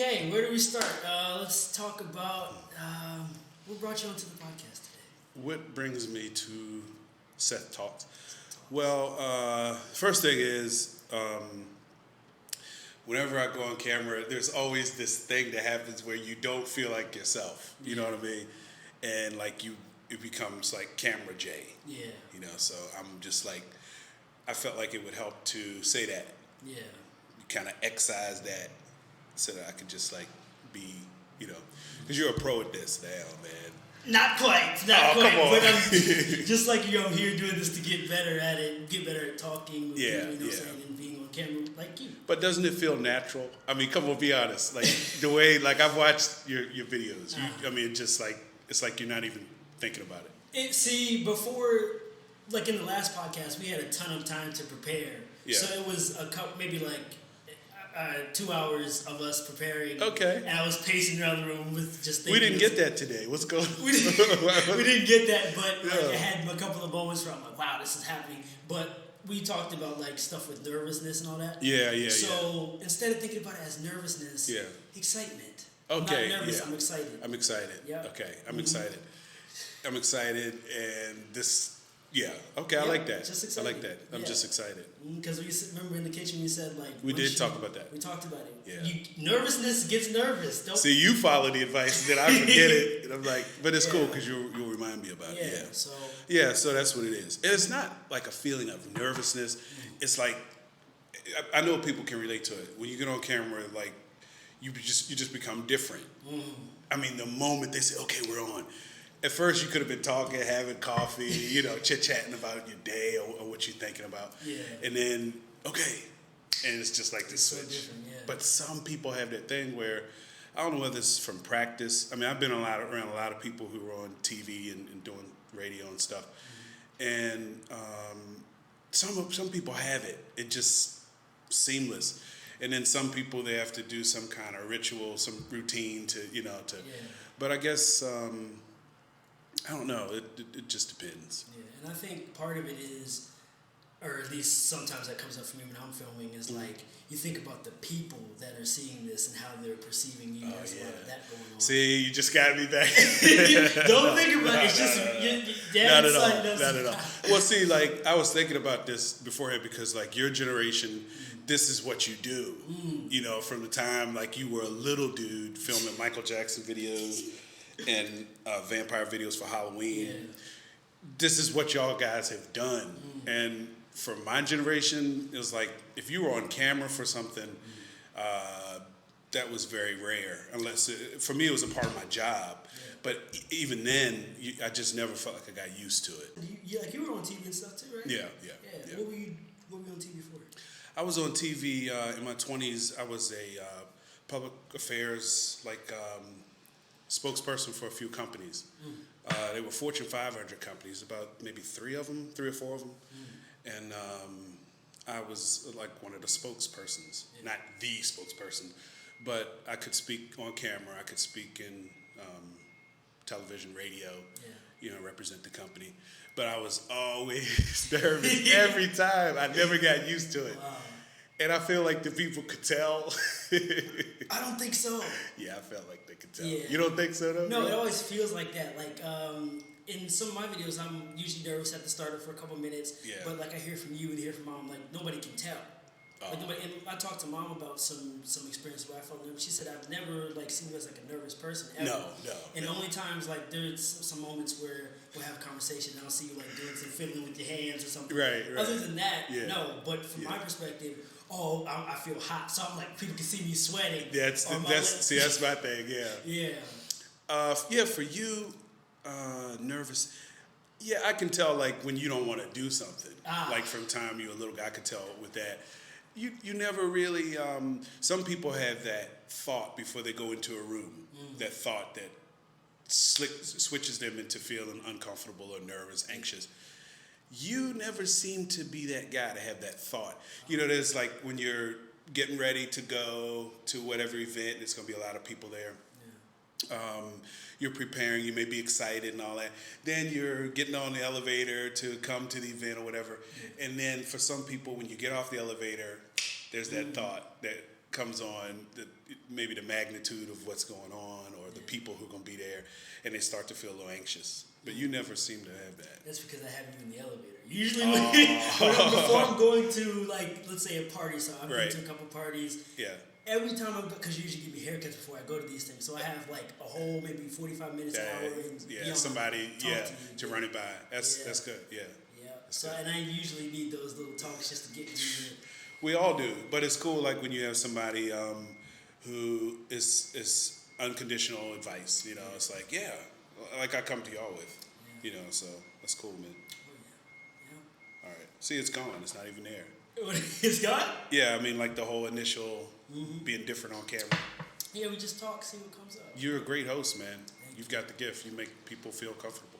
Okay, where do we start? Let's talk about what brought you onto the podcast today. What brings me to Seth Talks? Well, first thing is, whenever I go on camera, there's always this thing that happens where you don't feel like yourself. You know what I mean? And like it becomes like camera J. Yeah. You know, so I'm just like, I felt like it would help to say that. Yeah. Kind of excise that so that I could just like be, because you're a pro at this now, man. Not quite. Come on. But I'm just like I'm here doing this to get better at it, get better at talking with people, saying, and being on camera like you. But doesn't it feel natural? I mean, come on, be honest. Like the way, like I've watched your videos. I mean, just like it's like you're not even thinking about it. See, before, like in the last podcast, we had a ton of time to prepare. Yeah. So it was a couple, maybe like 2 hours of us preparing. Okay. And I was pacing around the room with just thinking. We didn't get that today. What's going on? We didn't get that, but like, I had a couple of moments where I'm like, wow, this is happening. But we talked about like stuff with nervousness and all that. So instead of thinking about it as nervousness, excitement. Okay. I'm not nervous, I'm excited. I'm excited. Yeah. Okay. I'm excited. I'm excited, and this. Yeah. Okay. I like that. Just I excited. like that. I'm just excited. Because we remember in the kitchen we said like we did talk about that. We talked about it. Yeah. Nervousness gets nervous. Don't see. You follow the advice, then I forget it, and I'm like, but it's cool because you'll remind me about it. Yeah. So that's what it is. And it's not like a feeling of nervousness. It's like I know people can relate to it. When you get on camera, like you just become different. I mean, the moment they say, "Okay, we're on." At first, you could have been talking, having coffee, chit-chatting about your day or what you're thinking about. Yeah. And then, okay. And it's just like this switch. So But some people have that thing where, I don't know whether it's from practice. I mean, I've been around a lot of people who are on TV and doing radio and stuff. And some people have it. It just seamless. And then some people, they have to do some kind of ritual, some routine to. But I guess... I don't know. It just depends. Yeah, and I think part of it is, or at least sometimes that comes up for me when I'm filming, is like you think about the people that are seeing this and how they're perceiving you. There's a lot of that going on. See, you just got me back. Don't think about it. It's just not at all. Not at all. Well, see, like I was thinking about this beforehand because, like, your generation, this is what you do. From the time like you were a little dude filming Michael Jackson videos. And vampire videos for Halloween. Yeah. This is what y'all guys have done. And for my generation, it was like if you were on camera for something, that was very rare. Unless for me, it was a part of my job. Yeah. But even then, I just never felt like I got used to it. You were on TV and stuff too, right? Yeah. What were you on TV for? I was on TV in my 20s. I was a public affairs spokesperson for a few companies. They were Fortune 500 companies, about maybe 3 or 4 of them. And I was like one of the spokespersons, not the spokesperson, but I could speak on camera. I could speak in television, radio, represent the company. But I was always nervous every time. I never got used to it. Wow. And I feel like the people could tell. I don't think so. Yeah, I felt like they could tell. Yeah. You don't think so, though? No, it always feels like that. Like, in some of my videos, I'm usually nervous at the start for a couple minutes. Yeah. But, like, I hear from you and hear from Mom, like, nobody can tell. Like, and I talked to Mom about some experience where I felt nervous. She said, I've never, like, seen you as, like, a nervous person, ever. No. And only times, like, there's some moments where we'll have a conversation and I'll see you, like, doing some fiddling with your hands or something. Right. Other than that, no. But from my perspective... I feel hot, so I'm like, people can see me sweating. That's my thing, for you, nervous. Yeah, I can tell, like, when you don't want to do something. Like, from time you were a little guy, I could tell with that. You never really, some people have that thought before they go into a room, that thought that switches them into feeling uncomfortable or nervous, anxious. You never seem to be that guy to have that thought. There's like when you're getting ready to go to whatever event, there's going to be a lot of people there. Yeah. You're preparing, you may be excited and all that. Then you're getting on the elevator to come to the event or whatever. Yeah. And then for some people, when you get off the elevator, there's that thought that comes on, maybe the magnitude of what's going on or the people who are going to be there, and they start to feel a little anxious. But you never seem to have that. That's because I have you in the elevator. Usually, before I'm going to, like, let's say a party, so I'm going to a couple parties. Yeah. Every time because you usually give me haircuts before I go to these things, so I have like a whole maybe 45 minutes, an hour. And, somebody, to run it by. That's good. Yeah. So good. And I usually need those little talks just to get me in. We all do, but it's cool like when you have somebody who is unconditional advice. You know, it's like like I come to y'all with. You know, so that's cool, man. All right. See, it's gone. It's not even there. It's gone? Yeah, I mean, like the whole initial being different on camera. Yeah, we just talk, see what comes up. You're a great host, man. You've got the gift. You make people feel comfortable.